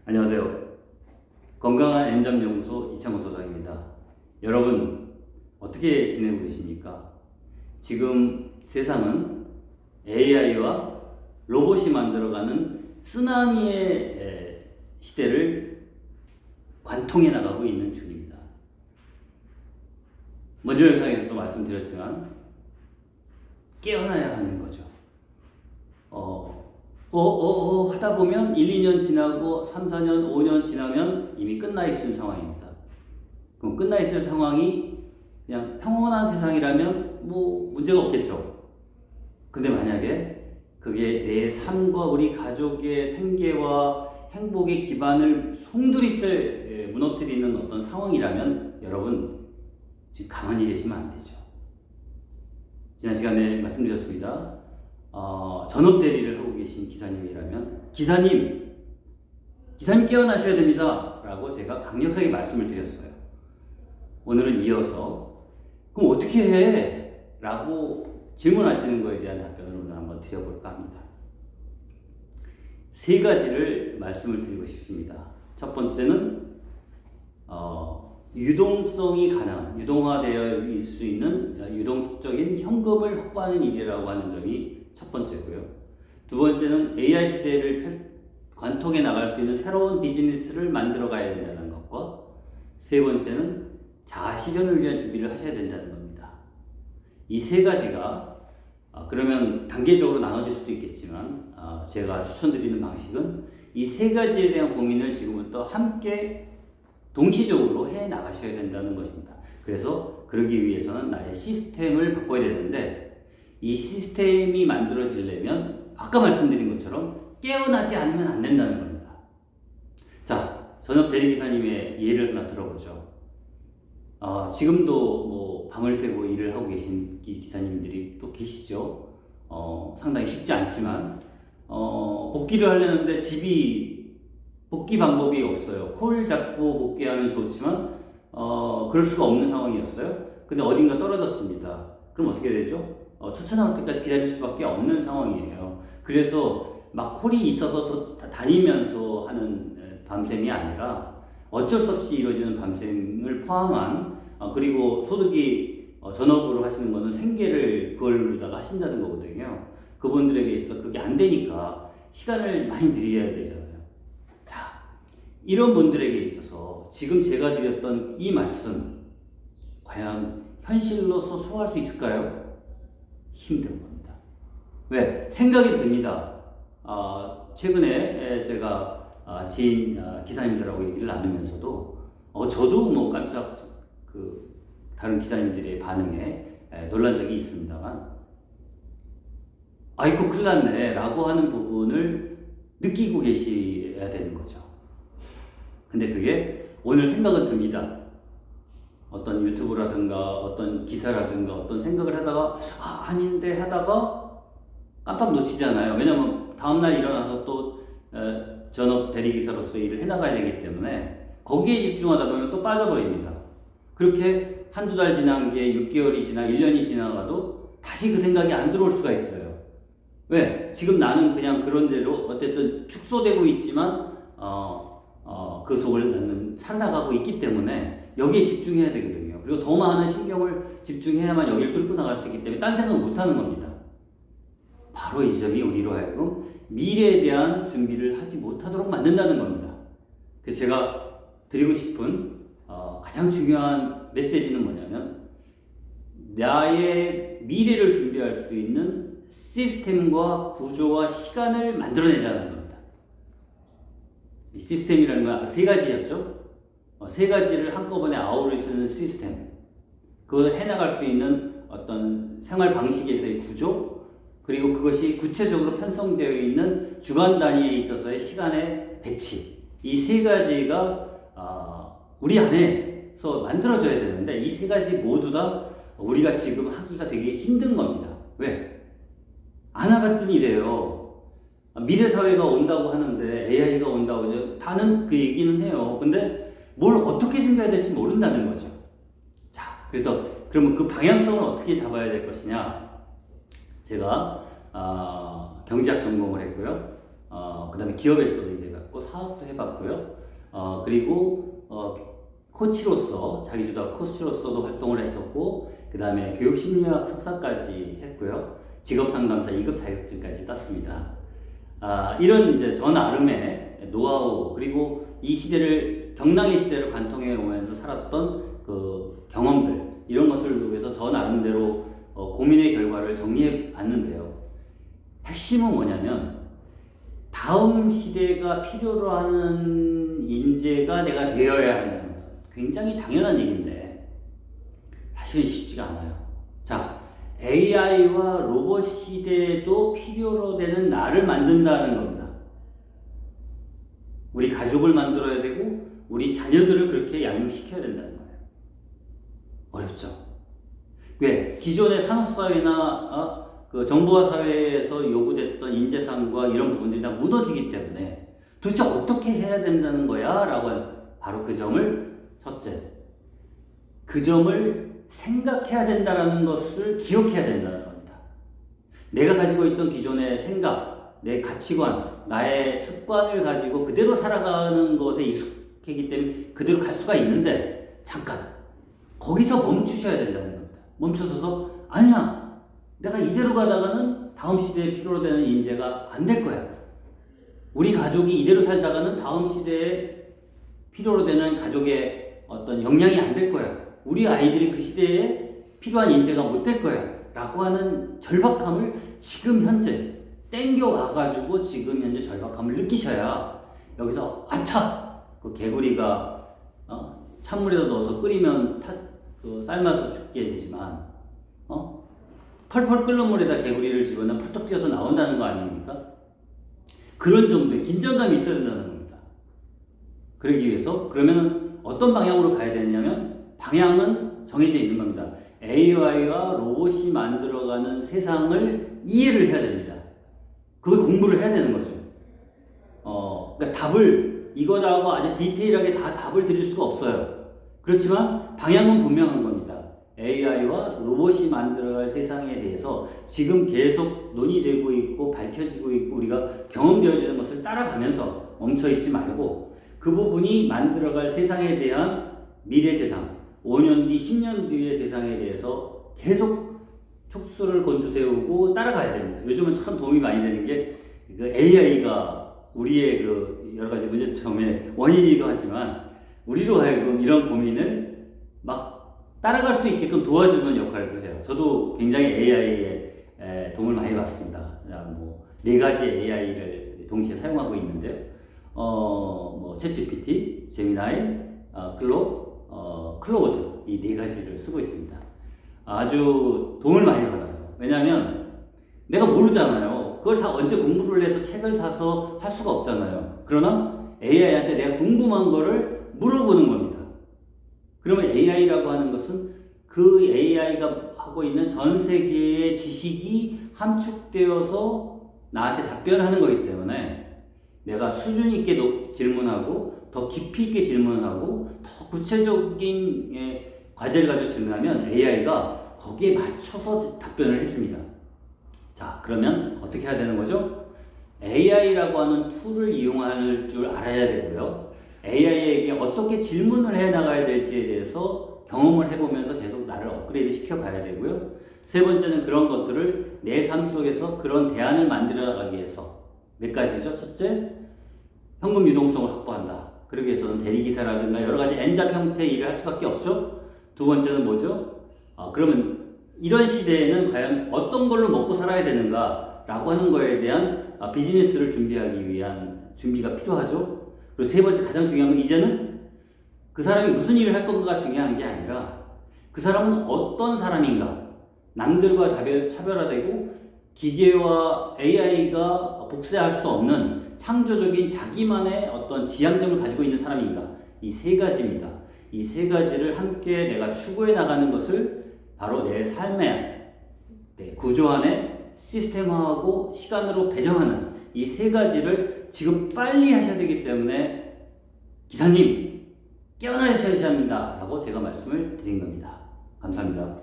안녕하세요. 건강한 N잠연구소 이창호 소장입니다. 여러분 어떻게 지내고 계십니까? 지금 세상은 AI와 로봇이 만들어가는 쓰나미의 시대를 관통해 나가고 있는 중입니다. 먼저 영상에서도 말씀드렸지만 깨어나야 하는 거죠. 하다 보면 1, 2년 지나고 3, 4년, 5년 지나면 이미 끝나 있을 상황입니다. 그럼 끝나 있을 상황이 그냥 평온한 세상이라면 뭐 문제가 없겠죠. 근데 만약에 그게 내 삶과 우리 가족의 생계와 행복의 기반을 송두리째 무너뜨리는 어떤 상황이라면 여러분 지금 가만히 계시면 안 되죠. 지난 시간에 말씀드렸습니다. 전업 대리를 하고 계신 기사님이라면 기사님 깨어나셔야 됩니다 라고 제가 강력하게 말씀을 드렸어요. 오늘은 이어서 그럼 어떻게 해? 라고 질문하시는 거에 대한 답변을 오늘 한번 드려볼까 합니다. 세 가지를 말씀을 드리고 싶습니다. 첫 번째는 유동성이 가능한, 유동화되어 있을 수 있는 유동적인 현금을 확보하는 일이라고 하는 점이 첫 번째고요. 두 번째는 AI 시대를 관통해 나갈 수 있는 새로운 비즈니스를 만들어 가야 된다는 것과 세 번째는 자아 실현을 위한 준비를 하셔야 된다는 겁니다. 이 세 가지가 그러면 단계적으로 나눠질 수도 있겠지만 제가 추천드리는 방식은 이 세 가지에 대한 고민을 지금부터 함께 동시적으로 해 나가셔야 된다는 것입니다. 그래서 그러기 위해서는 나의 시스템을 바꿔야 되는데 이 시스템이 만들어지려면 아까 말씀드린 것처럼 깨어나지 않으면 안 된다는 겁니다. 자, 전업 대리기사님의 예를 하나 들어보죠. 지금도 뭐 밤을 새고 일을 하고 계신 기사님들이 또 계시죠. 상당히 쉽지 않지만 복귀를 하려는데 집이 복귀 방법이 없어요. 콜 잡고 복귀하면 좋지만 그럴 수가 없는 상황이었어요. 근데 어딘가 떨어졌습니다. 그럼 어떻게 되죠? 처천나올 때까지 기다릴 수밖에 없는 상황이에요. 그래서 막 콜이 있어서 또 다니면서 하는 밤샘이 아니라 어쩔 수 없이 이루어지는 밤샘을 포함한 그리고 소득이 전업으로 하시는 거는 생계를 그걸로다가 하신다는 거거든요. 그분들에게 있어 그게 안 되니까 시간을 많이 들여야 되잖아요. 자, 이런 분들에게 있어서 지금 제가 드렸던 이 말씀 과연 현실로서 소화할 수 있을까요? 힘든 겁니다. 왜? 생각이 듭니다. 최근에 제가 지인 기사님들하고 얘기를 나누면서도 저도 뭐 깜짝 다른 기사님들의 반응에 놀란 적이 있습니다만 아이고 큰일 났네 라고 하는 부분을 느끼고 계셔야 되는 거죠. 근데 그게 오늘 생각은 듭니다. 어떤 유튜브라든가 어떤 기사라든가 어떤 생각을 하다가 아닌데 하다가 깜빡 놓치잖아요. 왜냐면 다음날 일어나서 또 전업 대리기사로서 일을 해나가야 되기 때문에 거기에 집중하다 보면 또 빠져버립니다. 그렇게 한두 달 지난 게 6개월이 지나 1년이 지나가도 다시 그 생각이 안 들어올 수가 있어요. 왜? 지금 나는 그냥 그런 대로 어쨌든 축소되고 있지만 그 속을 나는 살아가고 있기 때문에 여기에 집중해야 되거든요. 그리고 더 많은 신경을 집중해야만 여기를 뚫고 나갈 수 있기 때문에 딴 생각 못 하는 겁니다. 바로 이 점이 우리로 하여금 미래에 대한 준비를 하지 못하도록 만든다는 겁니다. 그래서 제가 드리고 싶은 가장 중요한 메시지는 뭐냐면 나의 미래를 준비할 수 있는 시스템과 구조와 시간을 만들어내자는 겁니다. 이 시스템이라는 건 세 가지였죠. 세 가지를 한꺼번에 아우르는 시스템, 그것을 해나갈 수 있는 어떤 생활 방식에서의 구조, 그리고 그것이 구체적으로 편성되어 있는 주간 단위에 있어서의 시간의 배치, 이 세 가지가 우리 안에서 만들어져야 되는데 이 세 가지 모두 다 우리가 지금 하기가 되게 힘든 겁니다. 왜? 안 해봤더니 이래요. 미래 사회가 온다고 하는데 AI가 온다고 다는 그 얘기는 해요. 근데 뭘 어떻게 준비해야 될지 모른다는 거죠. 자, 그래서 그러면 그 방향성을 어떻게 잡아야 될 것이냐? 제가 경제학 전공을 했고요. 그 다음에 기업에서도 이제 해봤고 사업도 해봤고요. 그리고 코치로서 자기주도 코치로서도 활동을 했었고 그 다음에 교육심리학 석사까지 했고요. 직업상담사 2급 자격증까지 땄습니다. 이런 이제 저 나름의 노하우 그리고 이 시대를 경랑의 시대를 관통해 오면서 살았던 그 경험들 이런 것을 위해서 저 나름대로 고민의 결과를 정리해 봤는데요. 핵심은 뭐냐면 다음 시대가 필요로 하는 인재가 내가 되어야 한다는 것. 굉장히 당연한 얘기인데 사실은 쉽지가 않아요. 자, AI와 로봇 시대에도 필요로 되는 나를 만든다는 겁니다. 우리 가족을 만들어야 되고 우리 자녀들을 그렇게 양육시켜야 된다는 거예요. 어렵죠? 왜? 기존의 산업사회나 그 정보화 사회에서 요구됐던 인재상과 이런 부분들이 다 무너지기 때문에 도대체 어떻게 해야 된다는 거야? 라고 바로 그 점을 첫째, 그 점을 생각해야 된다는 것을 기억해야 된다는 겁니다. 내가 가지고 있던 기존의 생각, 내 가치관, 나의 습관을 가지고 그대로 살아가는 것에 익숙하기 때문에 그대로 갈 수가 있는데 잠깐 거기서 멈추셔야 된다는 겁니다. 멈춰서서 아니야 내가 이대로 가다가는 다음 시대에 필요로 되는 인재가 안 될 거야. 우리 가족이 이대로 살다가는 다음 시대에 필요로 되는 가족의 어떤 역량이 안 될 거야. 우리 아이들이 그 시대에 필요한 인재가 못 될 거야. 라고 하는 절박함을 지금 현재 땡겨와가지고 지금 현재 절박함을 느끼셔야 여기서 아차! 그 개구리가 찬물에다 넣어서 끓이면 삶아서 죽게 되지만 펄펄 끓는 물에다 개구리를 집어넣으면 펄떡 뛰어서 나온다는 거 아닙니까? 그런 정도의 긴장감이 있어야 된다는 겁니다. 그러기 위해서 그러면 어떤 방향으로 가야 되냐면 방향은 정해져 있는 겁니다. AI와 로봇이 만들어가는 세상을 이해를 해야 됩니다. 그걸 공부를 해야 되는 거죠. 그러니까 답을 이거라고 아주 디테일하게 다 답을 드릴 수가 없어요. 그렇지만 방향은 분명한 겁니다. AI와 로봇이 만들어갈 세상에 대해서 지금 계속 논의되고 있고 밝혀지고 있고 우리가 경험되어지는 것을 따라가면서 멈춰있지 말고 그 부분이 만들어갈 세상에 대한 미래 세상, 5년 뒤, 10년 뒤의 세상에 대해서 계속 촉수를 곤두세우고 따라가야 됩니다. 요즘은 참 도움이 많이 되는 게 그 AI가 우리의 그 여러 가지 문제점의 원인이기도 하지만 우리로 하여금 이런 고민을 막 따라갈 수 있게끔 도와주는 역할도 해요. 저도 굉장히 AI에 도움을 많이 받습니다. 뭐 4가지 AI를 동시에 사용하고 있는데요. 챗GPT, 제미나이, 클로우드 이 4가지를 쓰고 있습니다. 아주 도움을 많이 받아요. 왜냐하면 내가 모르잖아요. 그걸 다 언제 공부를 해서 책을 사서 할 수가 없잖아요. 그러나 AI한테 내가 궁금한 거를 물어보는 겁니다. 그러면 AI라고 하는 것은 그 AI가 하고 있는 전 세계의 지식이 함축되어서 나한테 답변하는 거기 때문에 내가 수준 있게 질문하고 더 깊이 있게 질문하고 더 구체적인 과제를 가지고 질문하면 AI가 거기에 맞춰서 답변을 해줍니다. 자, 그러면 어떻게 해야 되는 거죠? AI라고 하는 툴을 이용할 줄 알아야 되고요. AI에게 어떻게 질문을 해 나가야 될지에 대해서 경험을 해보면서 계속 나를 업그레이드 시켜가야 되고요. 세 번째는 그런 것들을 내 삶 속에서 그런 대안을 만들어 나가기 위해서 몇 가지죠? 첫째, 현금 유동성을 확보한다. 그러기 위해서는 대리기사라든가 여러 가지 N잡 형태의 일을 할 수밖에 없죠. 두 번째는 뭐죠? 그러면 이런 시대에는 과연 어떤 걸로 먹고 살아야 되는가 라고 하는 거에 대한 비즈니스를 준비하기 위한 준비가 필요하죠. 그리고 세 번째 가장 중요한 건 이제는 그 사람이 무슨 일을 할 건가가 중요한 게 아니라 그 사람은 어떤 사람인가, 남들과 차별화되고 기계와 AI가 복사할 수 없는 창조적인 자기만의 어떤 지향점을 가지고 있는 사람인가, 이 3가지입니다. 이 3가지를 함께 내가 추구해 나가는 것을 바로 내 삶의 구조 안에 시스템화하고 시간으로 배정하는 이 3가지를 지금 빨리 하셔야 되기 때문에 기사님 깨어나셔야 합니다 라고 제가 말씀을 드린 겁니다. 감사합니다.